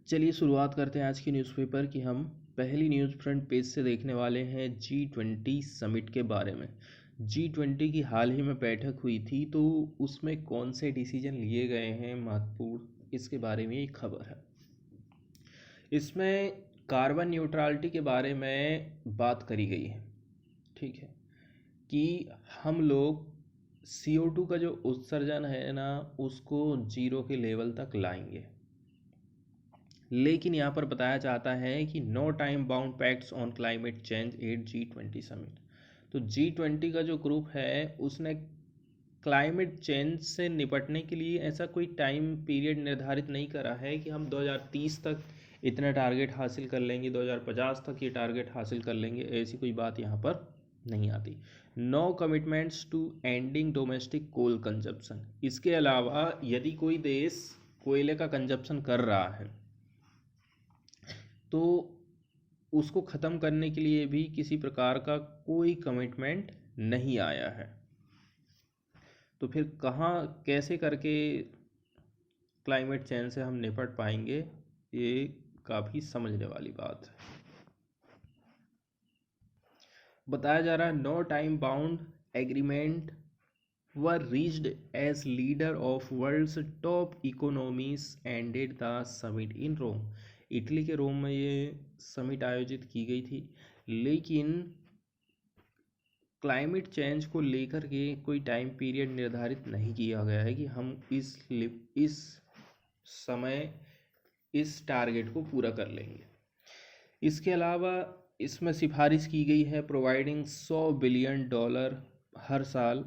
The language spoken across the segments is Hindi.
चलिए शुरुआत करते हैं आज की न्यूज़पेपर की। हम पहली न्यूज़ फ्रंट पेज से देखने वाले हैं G20 समिट के बारे में। G20 की हाल ही में बैठक हुई थी, तो उसमें कौन से डिसीजन लिए गए हैं महत्वपूर्ण, इसके बारे में एक खबर है। इसमें कार्बन न्यूट्रलिटी के बारे में बात करी गई है, ठीक है, कि हम लोग CO2 का जो उत्सर्जन है ना, उसको जीरो के लेवल तक लाएंगे। लेकिन यहाँ पर बताया जाता है कि no time bound pacts on climate change at G20 summit. तो G20 का जो ग्रुप है उसने क्लाइमेट चेंज से निपटने के लिए ऐसा कोई टाइम पीरियड निर्धारित नहीं करा है कि हम 2030 तक इतना टारगेट हासिल कर लेंगे, 2050 तक ये टारगेट हासिल कर लेंगे, ऐसी कोई बात यहाँ पर नहीं आती। No commitments to ending domestic coal consumption. इसके अलावा यदि कोई देश कोयले का कंजप्शन कर रहा है तो उसको ख़त्म करने के लिए भी किसी प्रकार का कोई कमिटमेंट नहीं आया है। तो फिर कहाँ कैसे करके क्लाइमेट चेंज से हम निपट पाएंगे, ये काफ़ी समझने वाली बात है। बताया जा रहा है no time bound agreement were reached as leader of world's top economies ended the summit in Rome. Italy के रोम में ये समिट आयोजित की गई थी, लेकिन क्लाइमेट चेंज को लेकर के कोई टाइम पीरियड निर्धारित नहीं किया गया है कि हम इस समय इस टारगेट को पूरा कर लेंगे। इसके अलावा इसमें सिफारिश की गई है प्रोवाइडिंग $100 बिलियन हर साल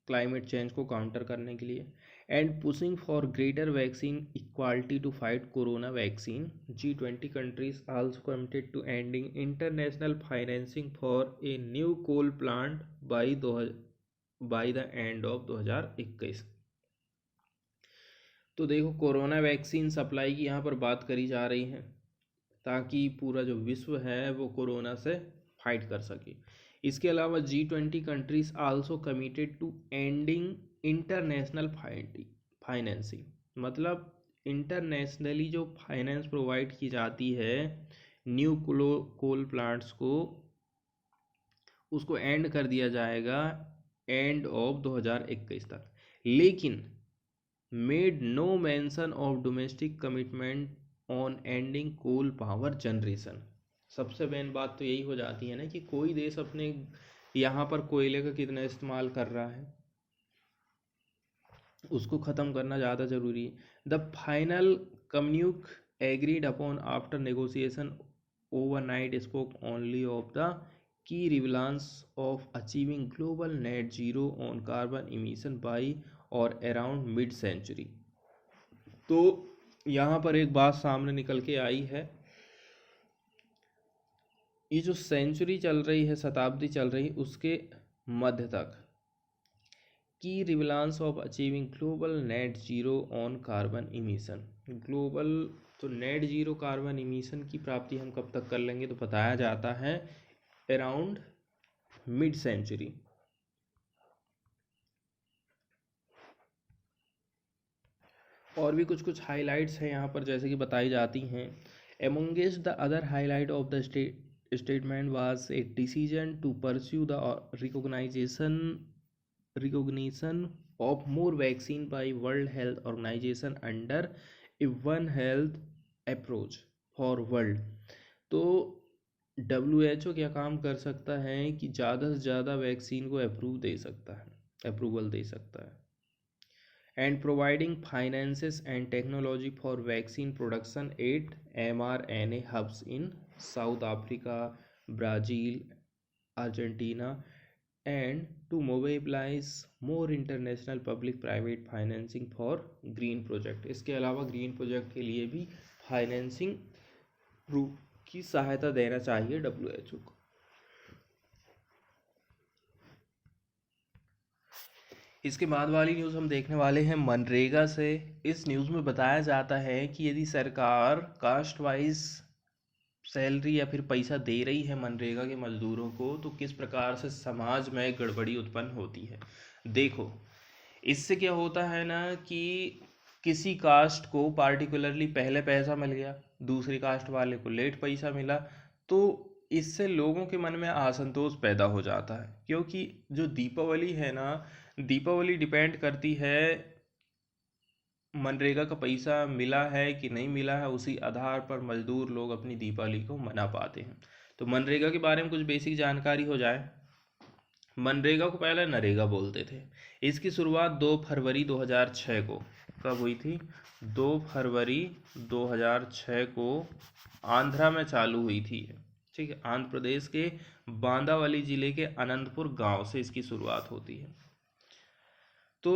क्लाइमेट चेंज को काउंटर करने के लिए, and pushing for greater vaccine equality to fight corona vaccine. G20 countries also committed to ending international financing for a new coal plant by the end of 2021। तो देखो, कोरोना वैक्सीन सप्लाई की यहाँ पर बात करी जा रही है ताकि पूरा जो विश्व है वो कोरोना से फाइट कर सके। इसके अलावा G20 countries also committed to ending international financing, मतलब इंटरनेशनली जो फाइनेंस प्रोवाइड की जाती है न्यू कोल प्लांट्स को, उसको एंड कर दिया जाएगा एंड ऑफ 2021 तक। लेकिन made no mention of domestic commitment on ending coal power generation. सबसे मेन बात तो यही हो जाती है ना कि कोई देश अपने यहाँ पर कोयले का कितना इस्तेमाल कर रहा है, उसको ख़त्म करना ज़्यादा ज़रूरी है। The final communique agreed upon after negotiation overnight spoke only of the key relevance of achieving global net zero on carbon emission by or around mid century. तो यहाँ पर एक बात सामने निकल के आई है, ये जो सेंचुरी चल रही है, शताब्दी चल रही है, उसके मध्य तक की relevance of achieving global net zero on carbon emission. Global तो नेट जीरो कार्बन इमिशन की प्राप्ति हम कब तक कर लेंगे, तो बताया जाता है अराउंड मिड सेंचुरी। और भी कुछ हाइलाइट्स हैं यहाँ पर, जैसे कि बताई जाती हैं। Amongst the other highlight of the statement was a decision to pursue the recognition of more vaccine by World Health Organization under a One Health approach for world। तो WHO क्या काम कर सकता है कि ज़्यादा से ज़्यादा वैक्सीन को अप्रूवल दे सकता है, and providing finances and technology for vaccine production at mRNA hubs in South Africa, Brazil, Argentina, and to mobilize more international public private financing for green project। इसके अलावा ग्रीन प्रोजेक्ट के लिए भी फाइनेंसिंग की सहायता देना चाहिए WHO को। इसके बाद वाली न्यूज़ हम देखने वाले हैं मनरेगा से। इस न्यूज़ में बताया जाता है कि यदि सरकार कास्ट वाइज सैलरी या फिर पैसा दे रही है मनरेगा के मजदूरों को, तो किस प्रकार से समाज में गड़बड़ी उत्पन्न होती है। देखो, इससे क्या होता है ना कि किसी कास्ट को पार्टिकुलरली पहले पैसा मिल गया, दूसरी कास्ट वाले को लेट पैसा मिला, तो इससे लोगों के मन में असंतोष पैदा हो जाता है। क्योंकि जो दीपावली है ना, दीपावली डिपेंड करती है मनरेगा का पैसा मिला है कि नहीं मिला है, उसी आधार पर मजदूर लोग अपनी दीपावली को मना पाते हैं। तो मनरेगा के बारे में कुछ बेसिक जानकारी हो जाए। मनरेगा को पहले नरेगा बोलते थे। इसकी शुरुआत 2 फरवरी 2006 को कब हुई थी? 2 फरवरी 2006 को आंध्रा में चालू हुई थी। ठीक है, आंध्र प्रदेश के बांदावली जिले के अनंतपुर गांव से इसकी शुरुआत होती है। तो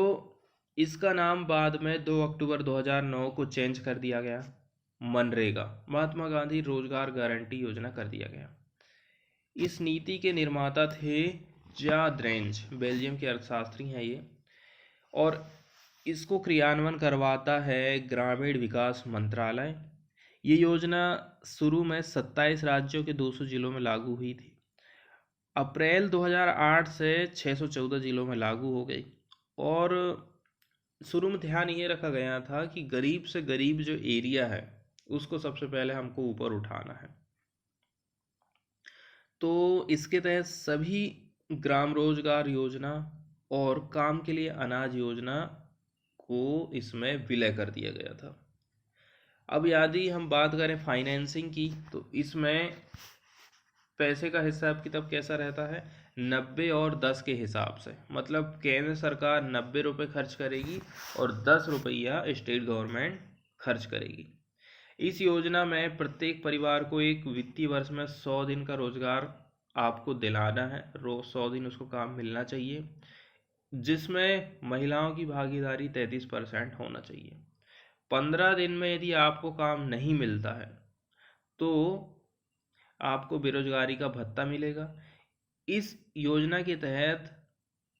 इसका नाम बाद में 2 अक्टूबर 2009 को चेंज कर दिया गया, मनरेगा, महात्मा गांधी रोजगार गारंटी योजना कर दिया गया। इस नीति के निर्माता थे जा द्रेंज, बेल्जियम के अर्थशास्त्री हैं ये, और इसको क्रियान्वयन करवाता है ग्रामीण विकास मंत्रालय। ये योजना शुरू में 27 राज्यों के 200 जिलों में लागू हुई थी। अप्रैल 2008 से 614 जिलों में लागू हो गई। और शुरू में ध्यान ये रखा गया था कि गरीब से गरीब जो एरिया है उसको सबसे पहले हमको ऊपर उठाना है। तो इसके तहत सभी ग्राम रोजगार योजना और काम के लिए अनाज योजना को इसमें विलय कर दिया गया था। अब यदि हम बात करें फाइनेंसिंग की, तो इसमें पैसे का हिसाब किताब कैसा रहता है? 90 और 10 के हिसाब से। मतलब केंद्र सरकार 90 रुपये खर्च करेगी और 10 रुपया स्टेट गवर्नमेंट खर्च करेगी। इस योजना में प्रत्येक परिवार को एक वित्तीय वर्ष में 100 दिन का रोजगार आपको दिलाना है। रोज 100 दिन उसको काम मिलना चाहिए, जिसमें महिलाओं की भागीदारी 33% होना चाहिए। 15 दिन में यदि आपको काम नहीं मिलता है तो आपको बेरोजगारी का भत्ता मिलेगा। इस योजना के तहत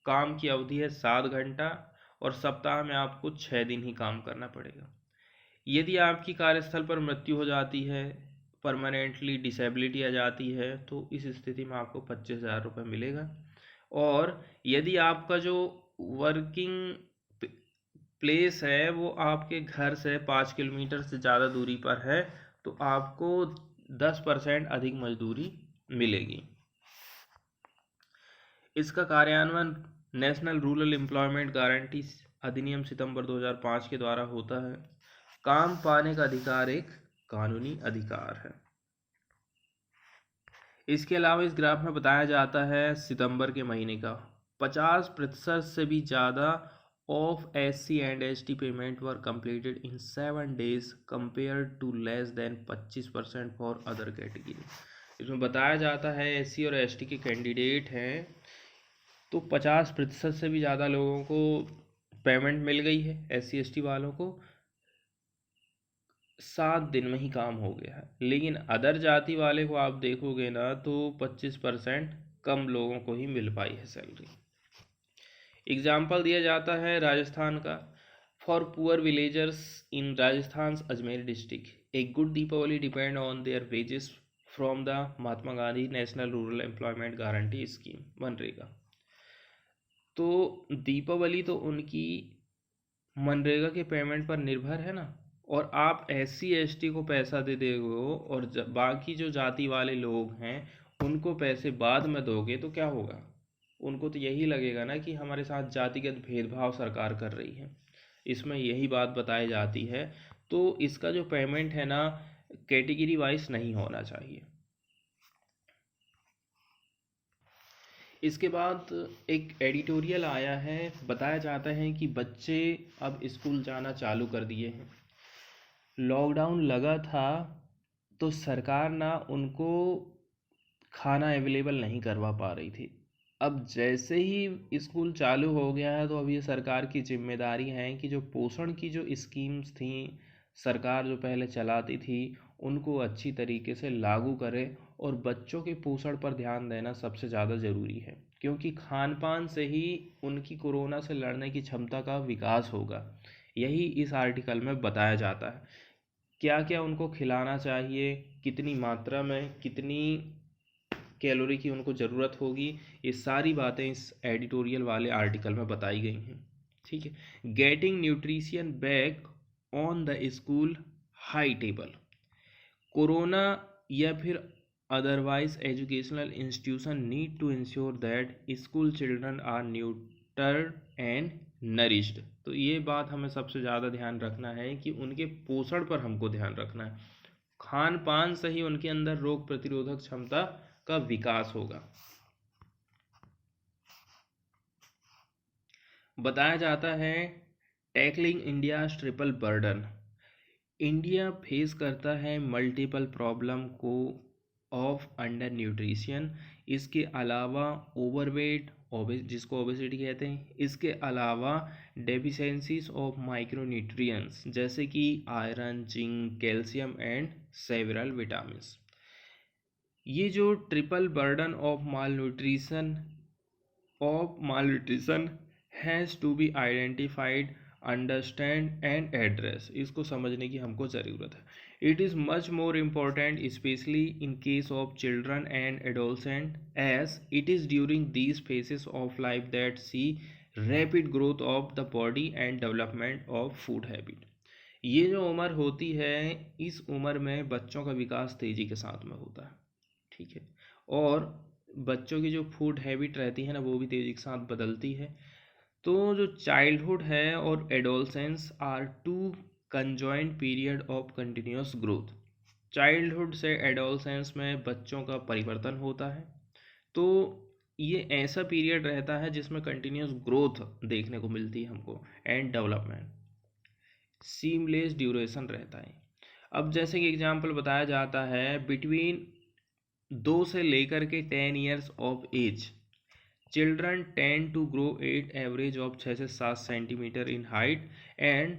काम की अवधि है 7 घंटा और सप्ताह में आपको 6 दिन ही काम करना पड़ेगा। यदि आपकी कार्यस्थल पर मृत्यु हो जाती है, परमानेंटली डिसेबिलिटी आ जाती है, तो इस स्थिति में आपको 25,000 रुपये मिलेगा। और यदि आपका जो वर्किंग प्लेस है वो आपके घर से 5 किलोमीटर से ज़्यादा दूरी पर है, तो आपको 10% अधिक मजदूरी मिलेगी। इसका कार्यान्वयन नेशनल रूरल एम्प्लॉयमेंट गारंटी अधिनियम सितंबर 2005 के द्वारा होता है। काम पाने का अधिकार एक कानूनी अधिकार है। इसके अलावा इस ग्राफ में बताया जाता है सितंबर के महीने का 50% से भी ज़्यादा of SC and ST payment were completed in 7 days compared to less than 25% for other category। इसमें बताया जाता है SC और ST के कैंडिडेट हैं तो 50% से भी ज़्यादा लोगों को पेमेंट मिल गई है। SC ST वालों को 7 दिन में ही काम हो गया है। लेकिन अदर जाति वाले को आप देखोगे ना तो 25% कम लोगों को ही मिल पाई है सैलरी। एग्जाम्पल दिया जाता है राजस्थान का। For poor villagers in Rajasthan Ajmer district a good Deepavali depend on their wages from the Mahatma Gandhi national rural employment guarantee scheme मनरेगा। तो दीपावली तो उनकी मनरेगा के पेमेंट पर निर्भर है ना। और आप SC ST को पैसा दे दोगे और बाकी जो जाति वाले लोग हैं उनको पैसे बाद में दोगे तो क्या होगा? उनको तो यही लगेगा ना कि हमारे साथ जातिगत भेदभाव सरकार कर रही है। इसमें यही बात बताई जाती है। तो इसका जो पेमेंट है ना कैटेगरी वाइज नहीं होना चाहिए। इसके बाद एक एडिटोरियल आया है, बताया जाता है कि बच्चे अब स्कूल जाना चालू कर दिए हैं। लॉकडाउन लगा था तो सरकार ना उनको खाना अवेलेबल नहीं करवा पा रही थी। अब जैसे ही स्कूल चालू हो गया है तो अब ये सरकार की जिम्मेदारी है कि जो पोषण की जो स्कीम्स थी सरकार जो पहले चलाती थी उनको अच्छी तरीके से लागू करे और बच्चों के पोषण पर ध्यान देना सबसे ज़्यादा ज़रूरी है। क्योंकि खान पान से ही उनकी कोरोना से लड़ने की क्षमता का विकास होगा। यही इस आर्टिकल में बताया जाता है। क्या क्या उनको खिलाना चाहिए, कितनी मात्रा में, कितनी कैलोरी की उनको ज़रूरत होगी, ये सारी बातें इस एडिटोरियल वाले आर्टिकल में बताई गई हैं। ठीक है। Getting nutrition back on the school high table. Corona या फिर otherwise educational institution need to ensure that school children are nurtured and nourished. तो ये बात हमें सबसे ज़्यादा ध्यान रखना है कि उनके पोषण पर हमको ध्यान रखना है। खान पान से ही उनके अंदर रोग प्रतिरोधक क्षमता का विकास होगा। बताया जाता है tackling India triple burden. India face करता है मल्टीपल प्रॉब्लम को ऑफ अंडर न्यूट्रिशन। इसके अलावा ओवरवेट जिसको ओबेसिटी कहते हैं, इसके अलावा डेफिशिएंसीज ऑफ माइक्रोन्यूट्रिएंट्स जैसे कि iron, zinc, calcium and several vitamins. ये जो triple burden of malnutrition has to be identified, understand and address. इसको समझने की हमको ज़रूरत है। It is much more important specially in case of children and adolescent as it is during these phases of life that see rapid growth of the body and development of food habit. ये जो उम्र होती है, इस उम्र में बच्चों का विकास तेज़ी के साथ में होता है, ठीक है, और बच्चों की जो फूड हैबिट रहती है ना, वो भी तेज़ी के साथ बदलती है। तो जो चाइल्डहुड है और adolescence are two conjoint period of continuous growth. Childhood से एडोलसेंस में बच्चों का परिवर्तन होता है, तो ये ऐसा पीरियड रहता है जिसमें कंटिन्यूस ग्रोथ देखने को मिलती है हमको एंड डेवलपमेंट, सीमलेस ड्यूरेशन रहता है। अब जैसे कि एग्जांपल बताया जाता है, बिटवीन 2 से लेकर के 10 years of age children tend to grow at average of 6 से 7 सेंटीमीटर इन हाइट एंड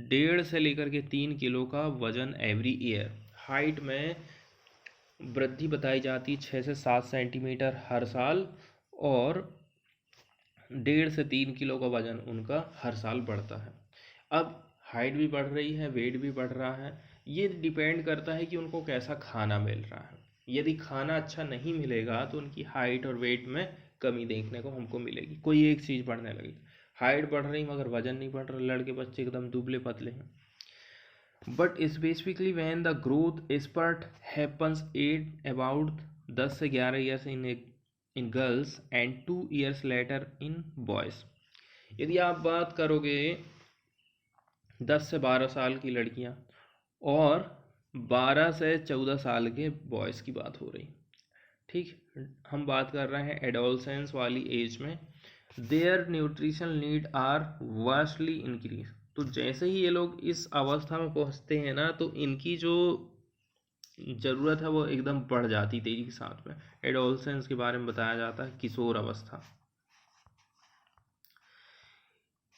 1.5 से लेकर के 3 किलो का वजन एवरी ईयर। हाइट में वृद्धि बताई जाती है 6 से 7 सेंटीमीटर हर साल, और 1.5 से 3 किलो का वजन उनका हर साल बढ़ता है। अब हाइट भी बढ़ रही है, वेट भी बढ़ रहा है, ये डिपेंड करता है कि उनको कैसा खाना मिल रहा है। यदि खाना अच्छा नहीं मिलेगा तो उनकी हाइट और वेट में कमी देखने को हमको मिलेगी। कोई एक चीज़ बढ़ने लगी, हाइट बढ़ रही मगर वजन नहीं बढ़ रहा, लड़के बच्चे एकदम दुबले पतले हैं। But specifically when the growth spurt happens at about 10 से 11 years in girls and 2 years later in boys. यदि आप बात करोगे 10 से 12 साल की लड़कियां और 12 से 14 साल के बॉयज़ की बात हो रही, ठीक, हम बात कर रहे हैं एडोलसेंस वाली एज में, their nutritional need are vastly increase. तो जैसे ही ये लोग इस अवस्था में पहुंचते हैं ना, तो इनकी जो ज़रूरत है वो एकदम बढ़ जाती तेजी के साथ में। एडोलसेंस के बारे में बताया जाता है किशोर अवस्था।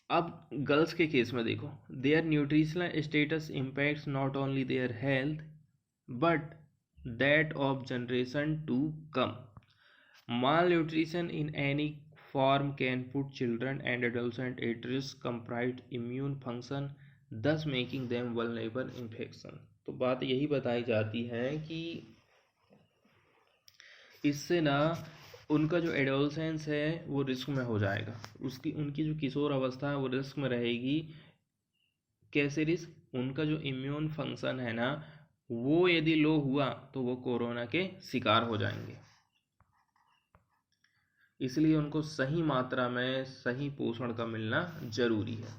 अब गर्ल्स के केस में देखो, their nutritional status impacts not only their health but that of generation to come. Malnutrition in any form can put children and adolescents at risk compromised immune function, thus making them vulnerable infection. तो बात यही बताई जाती है कि इससे ना उनका जो एडोलसेंस है वो रिस्क में हो जाएगा, उनकी जो किशोर अवस्था है वो रिस्क में रहेगी। कैसे रिस्क? उनका जो इम्यून फंक्शन है ना, वो यदि लो हुआ तो वो कोरोना के शिकार हो जाएंगे। इसलिए उनको सही मात्रा में सही पोषण का मिलना जरूरी है।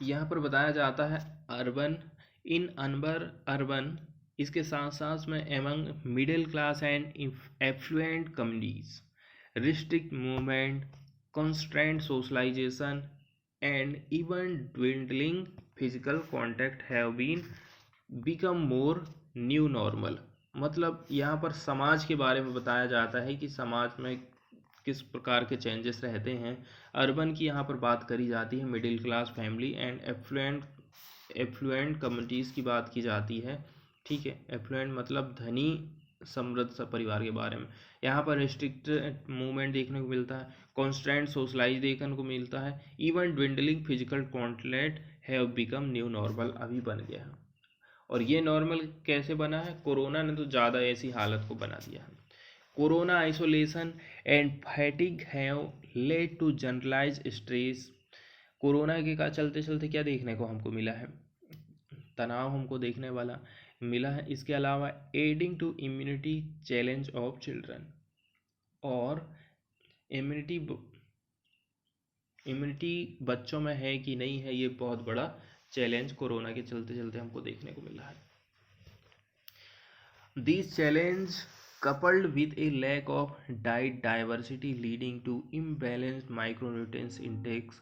यहाँ पर बताया जाता है अर्बन अर्बन, इसके साथ साथ में among middle class and affluent communities, restrict movement, constant socialization and even dwindling physical contact have been become more new normal। मतलब यहाँ पर समाज के बारे में बताया जाता है कि समाज में किस प्रकार के चेंजेस रहते हैं। अर्बन की यहाँ पर बात करी जाती है, middle class family and affluent communities की बात की जाती है, ठीक है। एफ्लुएंट मतलब धनी समृद्ध परिवार के बारे में। यहाँ पर रिस्ट्रिक्ट मूवमेंट देखने को मिलता है, कॉन्स्टेंट सोशलाइज देखने को मिलता है, even dwindling physical contact have become new normal, अभी बन गया है। और ये नॉर्मल कैसे बना है? कोरोना ने तो ज़्यादा ऐसी हालत को बना दिया है। Corona isolation and fatigue have led to generalize stress. Corona के का चलते चलते क्या देखने को हमको मिला है, तनाव हमको देखने वाला मिला है। इसके अलावा adding to immunity challenge of children, और इम्यूनिटी बच्चों में है कि नहीं है, ये बहुत बड़ा चैलेंज कोरोना के चलते चलते हमको देखने को मिला है। This challenge coupled with a lack of diet diversity leading to imbalanced micronutrients intakes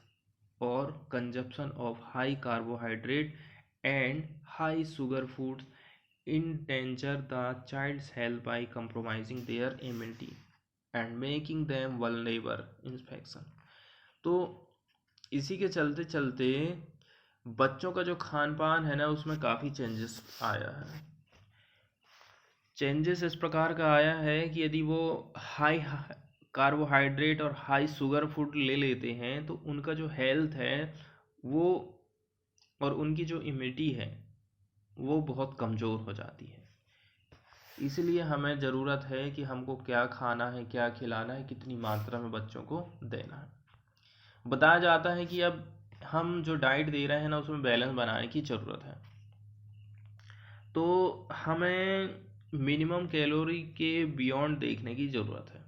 or consumption of high carbohydrate and high sugar foods endanger the child's health by compromising their immunity and making them vulnerable infection। तो इसी के चलते चलते बच्चों का जो खान पान है ना, उसमें काफ़ी चेंजेस आया है। चेंजेस इस प्रकार का आया है कि यदि वो हाई कार्बोहाइड्रेट और हाई शुगर फूड ले लेते हैं तो उनका जो हेल्थ है वो और उनकी जो इम्यूनिटी है वो बहुत कमज़ोर हो जाती है। इसलिए हमें ज़रूरत है कि हमको क्या खाना है, क्या खिलाना है, कितनी मात्रा में बच्चों को देना है। बताया जाता है कि अब हम जो डाइट दे रहे हैं ना, उसमें बैलेंस बनाने की ज़रूरत है। तो हमें मिनिमम कैलोरी के बियॉन्ड देखने की ज़रूरत है,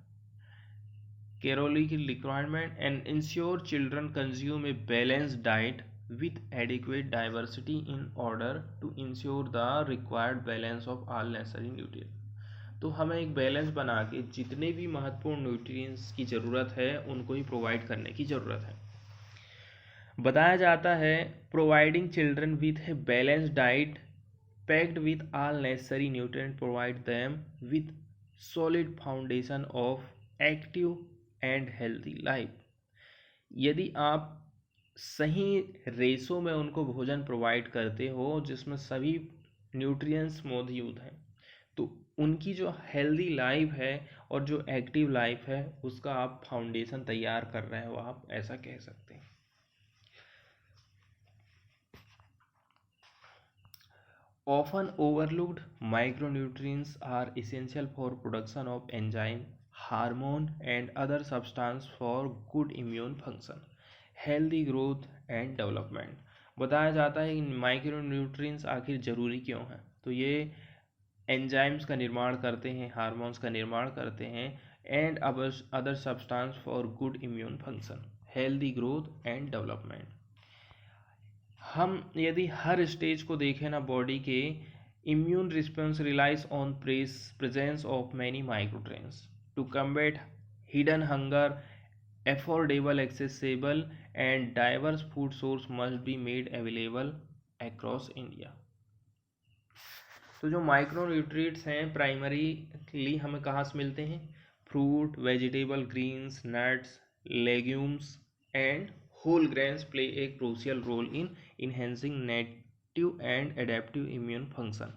कैलोरी की requirement, and ensure children consume a balanced diet with adequate diversity in order to ensure the required balance of all necessary nutrients। तो हमें एक बैलेंस बना के जितने भी महत्वपूर्ण न्यूट्रिएंट्स की ज़रूरत है उनको ही प्रोवाइड करने की ज़रूरत है। बताया जाता है providing children with a balanced diet packed with all necessary nutrients provide them with solid foundation of active and healthy life। यदि आप सही रेशो में उनको भोजन प्रोवाइड करते हो जिसमें सभी न्यूट्रिएंट्स मौजूद हैं, तो उनकी जो हेल्दी लाइफ है और जो एक्टिव लाइफ है उसका आप फाउंडेशन तैयार कर रहे हो, आप ऐसा कह सकते हैं। Often overlooked micronutrients are essential for production of enzyme, hormone and other substance for good immune function, healthy growth and development। बताया जाता है कि माइक्रोन्यूट्रिएंट्स आखिर ज़रूरी क्यों हैं, तो ये एंजाइम्स का निर्माण करते हैं, हार्मोन्स का निर्माण करते हैं, and other substance for good immune function, healthy growth and development. हम यदि हर स्टेज को देखें ना बॉडी के, immune response relies on presence of many micronutrients to combat hidden hunger. Affordable, accessible and diverse food source must be made available across India. तो जो माइक्रोन्यूट्रिएंट्स हैं प्राइमरीली हमें कहाँ से मिलते हैं? Fruit, vegetable, greens, nuts, legumes and whole grains play a crucial role in enhancing native and adaptive immune function.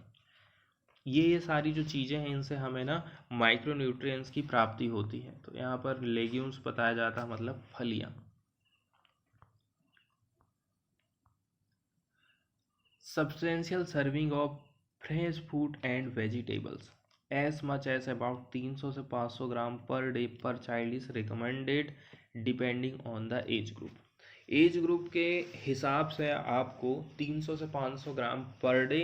ये सारी जो चीज़ें हैं इनसे हमें ना माइक्रोन्यूट्रिएंट्स की प्राप्ति होती है। तो यहाँ पर लेग्यूम्स बताया जाता है मतलब फलियाँ। Substantial serving of fresh food and vegetables as much as about 300 से 500 gram per day per child is recommended depending on the age group. Age group के हिसाब से आपको 300 से 500 ग्राम पर डे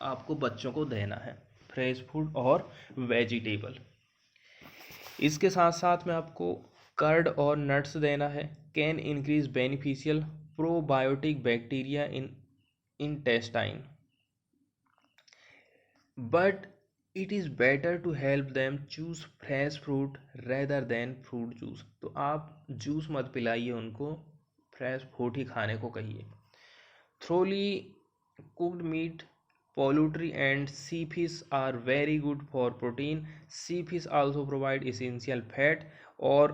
आपको बच्चों को देना है, फ्रेश फूड और वेजिटेबल। इसके साथ साथ में आपको कर्ड और नट्स देना है। Can increase beneficial probiotic bacteria in intestine, but it is better to help them choose fresh fruit rather than fruit juice। तो आप जूस मत पिलाइए उनको, फ्रेश फ्रूट ही खाने को कहिए। Thoroughly cooked meet, poultry and sea fish are very good for protein। sea fish also provide essential fat। और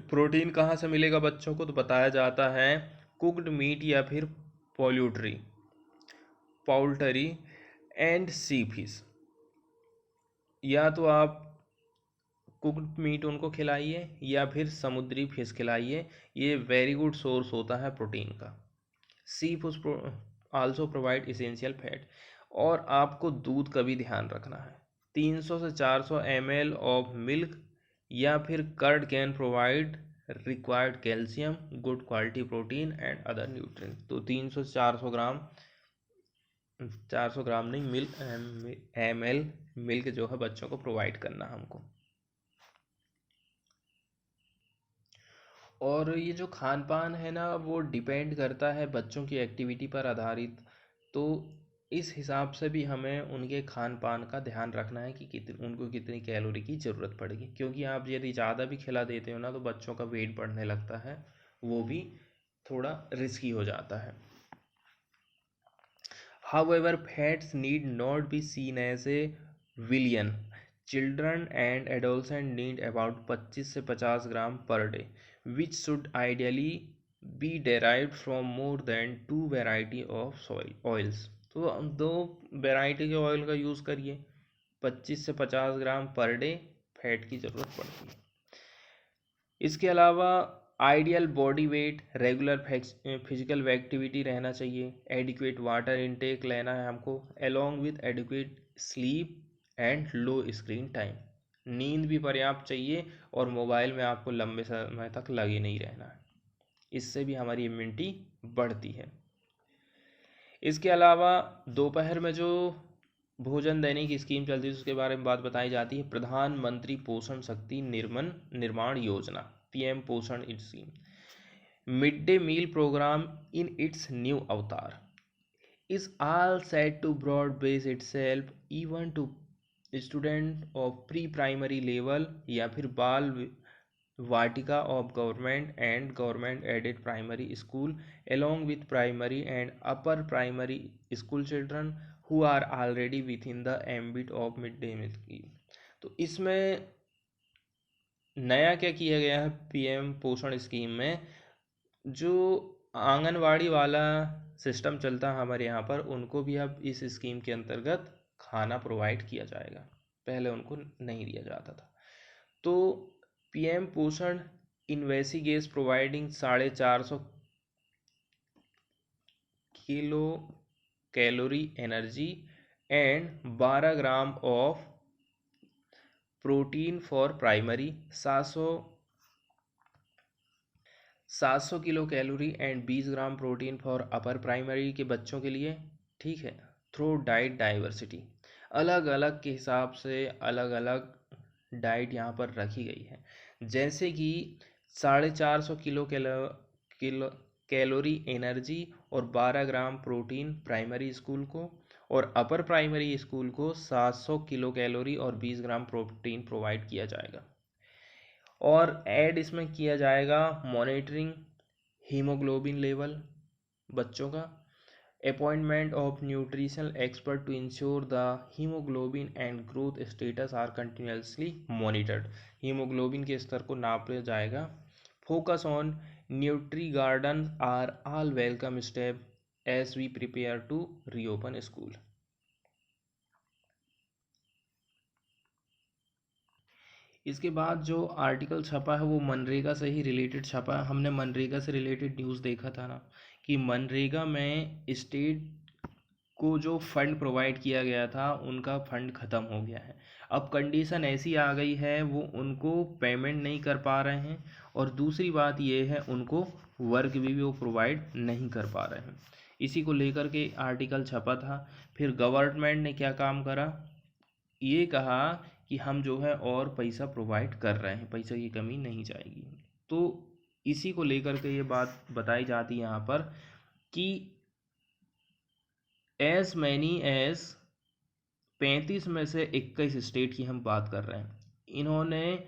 प्रोटीन कहाँ से मिलेगा बच्चों को? तो बताया जाता है कुक्ड मीट या फिर पोल्ट्री एंड सी फिश। या तो आप कुक्ड मीट उनको खिलाइए या फिर समुद्री फिश खिलाइए, ये वेरी गुड सोर्स होता है प्रोटीन का। Sea fish also provide essential fat. और आपको दूध का भी ध्यान रखना है। 300 से 400 ml ऑफ मिल्क या फिर curd can provide required calcium, good quality protein and other nutrient. तो 300-400 ग्राम, 400 ग्राम नहीं, ml मिल्क जो है बच्चों को प्रोवाइड करना हमको। और ये जो खान पान है ना, वो डिपेंड करता है बच्चों की एक्टिविटी पर आधारित। तो इस हिसाब से भी हमें उनके खान पान का ध्यान रखना है कि उनको कितनी कैलोरी की ज़रूरत पड़ेगी, क्योंकि आप यदि ज़्यादा भी खिला देते हो ना तो बच्चों का वेट बढ़ने लगता है, वो भी थोड़ा रिस्की हो जाता है। However, fats need not be seen as a villain. Children and adolescents need about 25 से 50 gram per day, which should ideally be derived from more than 2 variety of oils. तो हम 2 वैरायटी के ऑयल का यूज़ करिए। 25 से 50 ग्राम पर डे फैट की ज़रूरत पड़ती है। इसके अलावा ideal body weight, regular physical activity रहना चाहिए, एडिक्वेट वाटर इनटेक लेना है हमको, along with adequate sleep and low screen time. नींद भी पर्याप्त चाहिए और मोबाइल में आपको लंबे समय तक लगे नहीं रहना है, इससे भी हमारी इम्यूनिटी बढ़ती है। इसके अलावा दोपहर में जो भोजन देने की स्कीम चलती है उसके बारे में बात बताई जाती है। प्रधानमंत्री पोषण शक्ति निर्माण योजना, PM Poshan scheme, mid day meal programme in its new avatar is all set to broad base itself even to student of pre-primary level या फिर बाल वाटिका of government and government aided primary school along with primary and upper primary school children who are already within the ambit of midday meal scheme। तो इसमें नया क्या किया गया है पीएम पोषण स्कीम में, जो आंगनवाड़ी वाला सिस्टम चलता है हमारे यहाँ पर, उनको भी अब इस स्कीम के अंतर्गत खाना प्रोवाइड किया जाएगा, पहले उनको नहीं दिया जाता था। तो पीएम पोषण investigates providing 450 kilo calorie energy and 12 gram of protein for primary, 700 kilo calorie and 20 gram protein for upper primary के बच्चों के लिए, ठीक है। थ्रू डाइट डाइवर्सिटी, अलग अलग के हिसाब से अलग अलग डाइट यहाँ पर रखी गई है, जैसे कि 450 किलो कैलोरी एनर्जी और 12 ग्राम प्रोटीन प्राइमरी स्कूल को, और अपर प्राइमरी स्कूल को 700 किलो कैलोरी और 20 ग्राम प्रोटीन प्रोवाइड किया जाएगा। और ऐड इसमें किया जाएगा मॉनिटरिंग हीमोग्लोबिन लेवल बच्चों का, appointment of nutritional expert to ensure the haemoglobin and growth status are continuously monitored, haemoglobin के स्तर को नापा जाएगा। Focus on nutri garden are all welcome step as we prepare to reopen school. इसके बाद जो आर्टिकल छपा है वो मनरेगा से ही रिलेटेड छपा है। हमने मनरेगा से रिलेटेड न्यूज़ देखा था ना कि मनरेगा में स्टेट को जो फंड प्रोवाइड किया गया था उनका फंड ख़त्म हो गया है। अब कंडीशन ऐसी आ गई है वो उनको पेमेंट नहीं कर पा रहे हैं, और दूसरी बात ये है उनको वर्क भी वो प्रोवाइड नहीं कर पा रहे हैं। इसी को लेकर के आर्टिकल छपा था। फिर गवर्नमेंट ने क्या काम करा, ये कहा कि हम जो है और पैसा प्रोवाइड कर रहे हैं, पैसे की कमी नहीं जाएगी। तो इसी को लेकर के ये बात बताई जाती है यहाँ पर कि एज मैनी एज 35 में से 21 स्टेट की हम बात कर रहे हैं, इन्होंने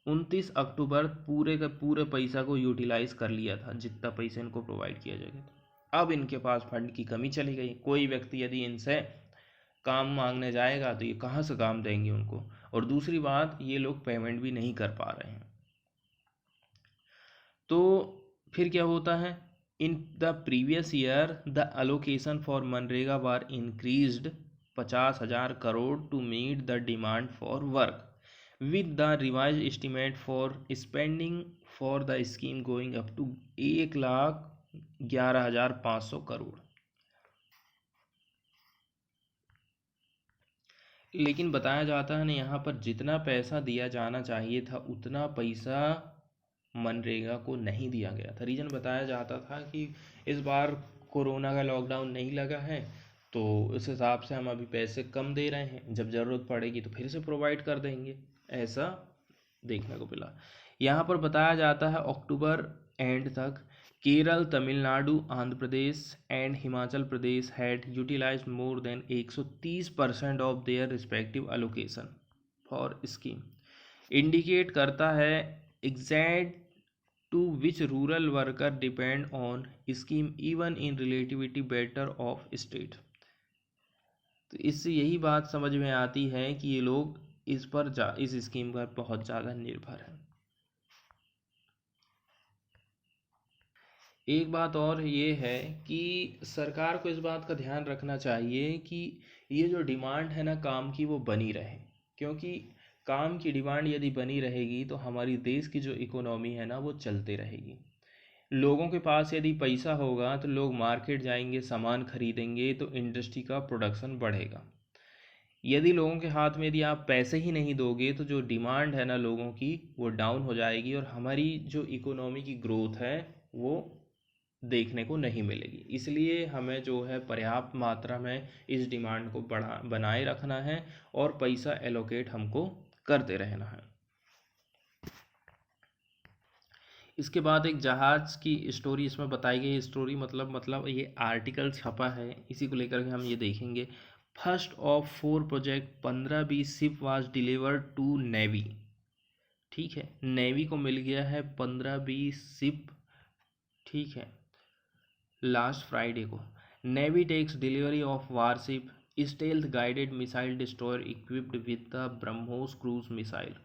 29 अक्टूबर पूरे का पूरे पैसा को यूटिलाइज कर लिया था, जितना पैसा इनको प्रोवाइड किया जाएगा। अब इनके पास फंड की कमी चली गई। कोई व्यक्ति यदि इनसे काम मांगने जाएगा तो ये कहाँ से काम देंगे उनको, और दूसरी बात ये लोग पेमेंट भी नहीं कर पा रहे हैं। तो फिर क्या होता है, in the previous year the allocation for मनरेगा was increased 50,000 crore to meet the demand for work, with the revised estimate for spending for the scheme going up to 1,11,500 crore. लेकिन बताया जाता है ना यहाँ पर जितना पैसा दिया जाना चाहिए था उतना पैसा मनरेगा को नहीं दिया गया था। रीज़न बताया जाता था कि इस बार कोरोना का लॉकडाउन नहीं लगा है, तो उस हिसाब से हम अभी पैसे कम दे रहे हैं, जब ज़रूरत पड़ेगी तो फिर से प्रोवाइड कर देंगे, ऐसा देखने को मिला। यहाँ पर बताया जाता है अक्टूबर एंड तक Kerala, Tamil Nadu, Andhra Pradesh and Himachal Pradesh had utilized more than 130% of their respective allocation for scheme. Indicate करता है exact to which rural worker depend on scheme even in relativity better off state. तो इससे यही बात समझ में आती है कि ये लोग इस स्कीम पर बहुत ज़्यादा निर्भर हैं। एक बात और ये है कि सरकार को इस बात का ध्यान रखना चाहिए कि ये जो डिमांड है ना काम की, वो बनी रहे, क्योंकि काम की डिमांड यदि बनी रहेगी तो हमारी देश की जो इकोनॉमी है ना वो चलते रहेगी। लोगों के पास यदि पैसा होगा तो लोग मार्केट जाएंगे, सामान खरीदेंगे, तो इंडस्ट्री का प्रोडक्शन बढ़ेगा। यदि लोगों के हाथ में यदि आप पैसे ही नहीं दोगे तो जो डिमांड है ना लोगों की वो डाउन हो जाएगी और हमारी जो इकोनॉमी की ग्रोथ है वो देखने को नहीं मिलेगी। इसलिए हमें जो है पर्याप्त मात्रा में इस डिमांड को बनाए रखना है और पैसा एलोकेट हमको करते रहना है। इसके बाद एक जहाज़ की स्टोरी इसमें बताई गई। स्टोरी मतलब ये आर्टिकल छपा है, इसी को लेकर के हम ये देखेंगे। First of 4 project 15 ship was delivered to navy. ठीक है, नेवी को मिल गया है 15 शिप, ठीक है, लास्ट फ्राइडे को। Navy takes delivery of warship stealth guided missile destroyer equipped with the BrahMos cruise missile.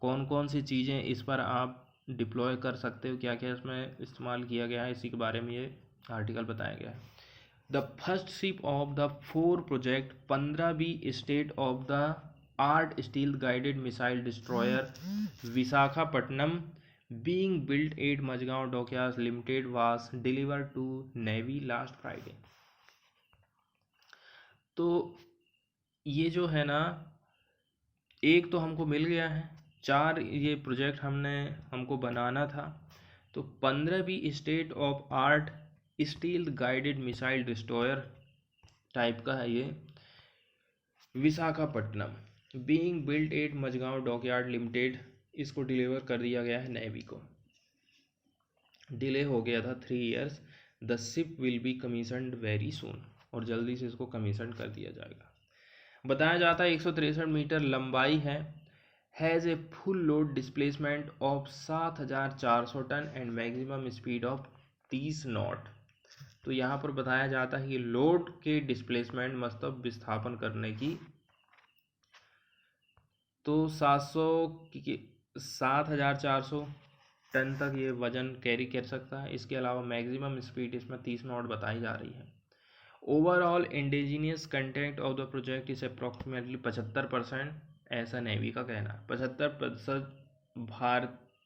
कौन कौन सी चीज़ें इस पर आप डिप्लॉय कर सकते हो, क्या क्या इसमें इस्तेमाल किया गया है, इसी के बारे में ये आर्टिकल बताया गया है। The first ship of the 4 project 15 state of the art stealth guided missile destroyer Visakhapatnam being built at Majgaon Dockyards Limited was delivered to Navy last Friday। तो ये जो है ना, एक तो हमको मिल गया है, 4 ये प्रोजेक्ट हमको बनाना था। तो 15 state of art stealth guided missile destroyer type का है ये, Visakhapatnam, being built at Mazagon dockyard limited, इसको डिलीवर कर दिया गया है नेवी को। डिले हो गया था 3 years. The ship will be commissioned very soon, और जल्दी से इसको कमीशन कर दिया जाएगा। बताया जाता है 163 मीटर लंबाई है, has a full load displacement of 7400 tonne and maximum speed of 30 knot. तो यहाँ पर बताया जाता है कि लोड के डिस्प्लेसमेंट मतलब विस्थापन करने की, तो 7400 टन तक ये वजन कैरी कर सकता है। इसके अलावा मैक्सिमम स्पीड इसमें 30 नॉट बताई जा रही है। Overall indigenous content of the project is approximately 75%, ऐसा नेवी का कहना है। 75%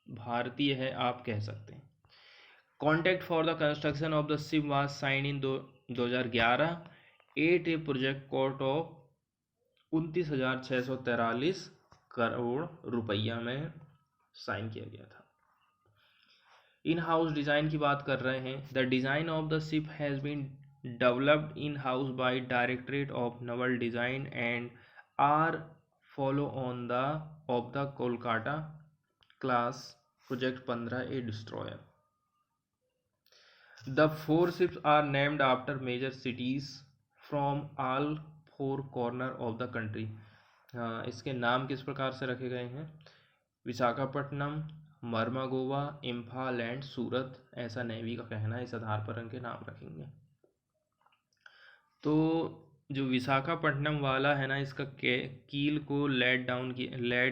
भारतीय है आप कह सकते हैं। Contract for the construction of the ship was sign in 2011 at a project cost of 29,643 crore रुपया में साइन किया गया था। इन हाउस डिज़ाइन की बात कर रहे हैं। The design of the ship has been developed in house by directorate of naval design and are follow on the of the Kolkata class project 15 A destroyer. The 4 ships are named after major cities from all 4 corner of the country। इसके नाम किस प्रकार से रखे गए हैं? विशाखापट्टनम, मर्मागोवा, इम्फाल एंड सूरत, ऐसा नेवी का कहना है। इस आधार पर इनके नाम रखेंगे। तो जो विशाखापट्टनम वाला है ना, इसका कील को लेड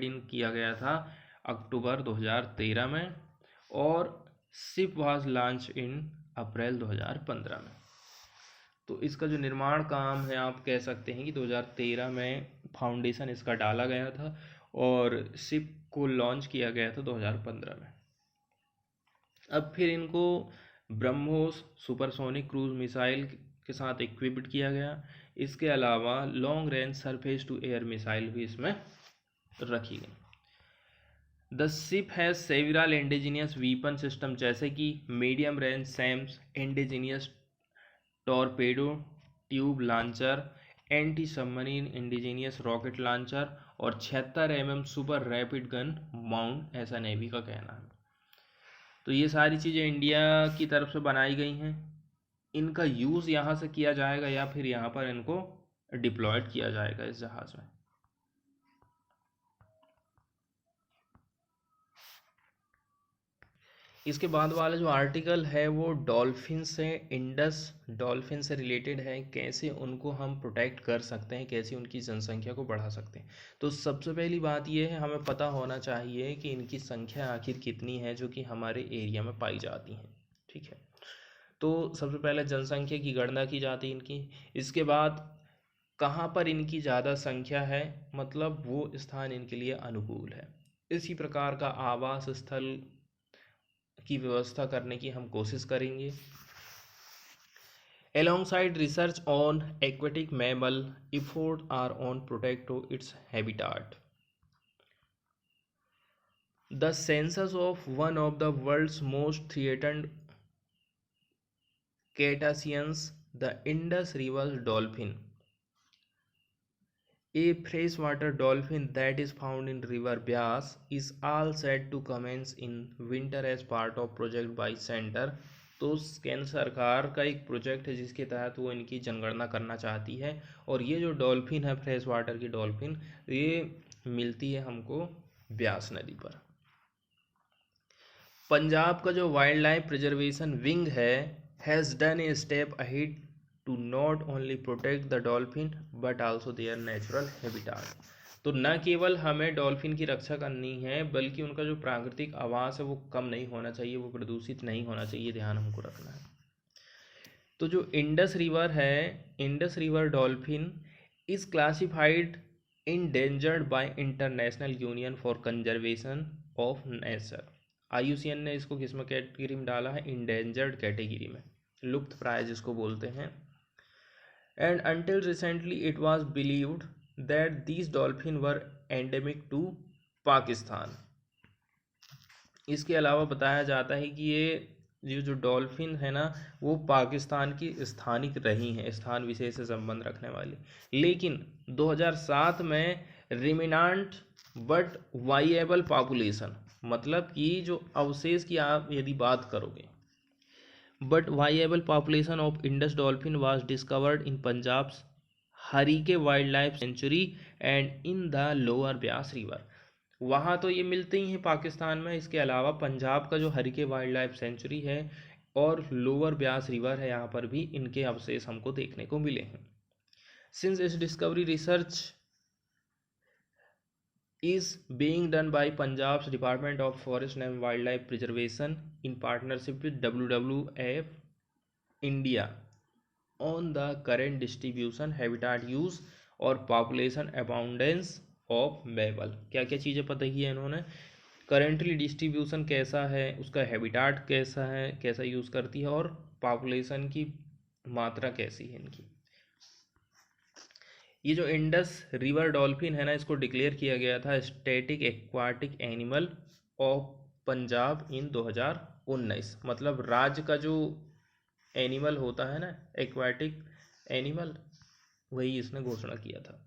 इन किया गया था अक्टूबर 2013 में, और शिप वाज लॉन्च इन अप्रैल 2015 में। तो इसका जो निर्माण काम है आप कह सकते हैं कि 2013 में फाउंडेशन इसका डाला गया था और शिप को लॉन्च किया गया था 2015 में। अब फिर इनको ब्रह्मोस सुपरसोनिक क्रूज मिसाइल के साथ इक्विप्ड किया गया। इसके अलावा long range surface to air missile भी इसमें रखी गई। The ship has several indigenous weapon system, जैसे कि medium range SAMs, indigenous torpedo tube launcher, anti submarine indigenous rocket launcher और 76 mm super rapid gun mount, ऐसा नेवी का कहना है। तो ये सारी चीज़ें इंडिया की तरफ से बनाई गई हैं। इनका यूज़ यहाँ से किया जाएगा या फिर यहाँ पर इनको डिप्लॉयड किया जाएगा इस जहाज़ में। इसके बाद वाला जो आर्टिकल है वो डॉल्फिन से, इंडस डॉल्फिन से रिलेटेड है, कैसे उनको हम प्रोटेक्ट कर सकते हैं, कैसे उनकी जनसंख्या को बढ़ा सकते हैं। तो सबसे पहली बात ये है, हमें पता होना चाहिए कि इनकी संख्या आखिर कितनी है जो कि हमारे एरिया में पाई जाती हैं। ठीक है, तो सबसे पहले जनसंख्या की गणना की जाती है इनकी। इसके बाद कहाँ पर इनकी ज़्यादा संख्या है, मतलब वो स्थान इनके लिए अनुकूल है। इसी प्रकार का आवास स्थल की व्यवस्था करने की हम कोशिश करेंगे। Alongside research on aquatic mammal, efforts are on protect its habitat. The census of one of the world's most threatened cetaceans, the Indus River dolphin, a freshwater dolphin that is found in River Byas, is all set to commence in winter as part of project by Center। तो केंद्र सरकार का एक प्रोजेक्ट है जिसके तहत वो इनकी जनगणना करना चाहती है। और ये जो डॉल्फिन है, फ्रेश वाटर की डॉल्फिन, ये मिलती है हमको ब्यास नदी पर। पंजाब का जो वाइल्ड लाइफ प्रिजर्वेशन विंग है has done a step ahead to not only protect the dolphin but also their natural habitat. तो न केवल हमें डॉल्फिन की रक्षा करनी है बल्कि उनका जो प्राकृतिक आवास है वो कम नहीं होना चाहिए, वो प्रदूषित नहीं होना चाहिए, ध्यान हमको रखना है। तो जो इंडस रिवर है, Indus river dolphin is classified endangered bye international union for conservation of nature. IUCN ने इसको किस में कैटेगरी में डाला है, इंडेंजर्ड कैटेगरी में, लुप्त प्राय जिसको बोलते हैं। And until recently it was believed that these dolphin were endemic to Pakistan. इसके अलावा बताया जाता है कि ये जो डॉल्फिन है ना वो पाकिस्तान की स्थानिक रही हैं, स्थान विशेष से संबंध रखने वाली। लेकिन 2007 में रिमिनांट बट वाइएबल पॉपुलेशन, मतलब कि जो अवशेष की आप यदि बात करोगे, but viable population of Indus dolphin was discovered in Punjab Harike wild life sanctuary and in the lower Beas river. वहाँ तो ये मिलते ही हैं पाकिस्तान में, इसके अलावा पंजाब का जो हरीके वाइल्ड लाइफ सेंचुरी है और लोअर ब्यास रिवर है, यहाँ पर भी इनके अवशेष हमको देखने को मिले हैं। सिंस इस discovery research is being done by Punjab's Department of Forest and Wildlife Preservation in partnership with WWF India on the current distribution, habitat use और population abundance of mammal। क्या क्या चीज़ें पता की है इन्होंने, करेंटली डिस्ट्रीब्यूशन कैसा है, उसका हैबिटाट कैसा है, कैसा यूज़ करती है, और पॉपुलेशन की मात्रा कैसी है इनकी। ये जो इंडस रिवर डॉल्फिन है ना, इसको डिक्लेयर किया गया था state aquatic animal of Punjab in 2019। मतलब राज्य का जो एनिमल होता है ना, एक्वाटिक एनिमल, वही इसने घोषणा किया था।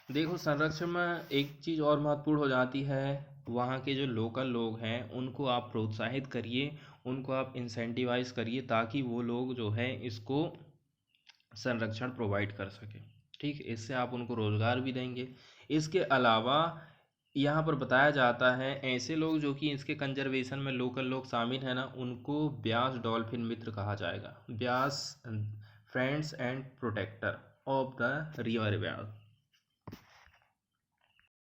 देखो, संरक्षण में एक चीज़ और महत्वपूर्ण हो जाती है, वहाँ के जो लोकल लोग हैं उनको आप प्रोत्साहित करिए, उनको आप इंसेंटिवाइज करिए ताकि वो लोग जो है इसको संरक्षण प्रोवाइड कर सकें। ठीक, इससे आप उनको रोज़गार भी देंगे। इसके अलावा यहाँ पर बताया जाता है ऐसे लोग जो कि इसके कंजर्वेशन में लोकल लोग शामिल हैं ना, उनको ब्यास डॉल्फिन मित्र कहा जाएगा, Beas friends and protector of the river Beas.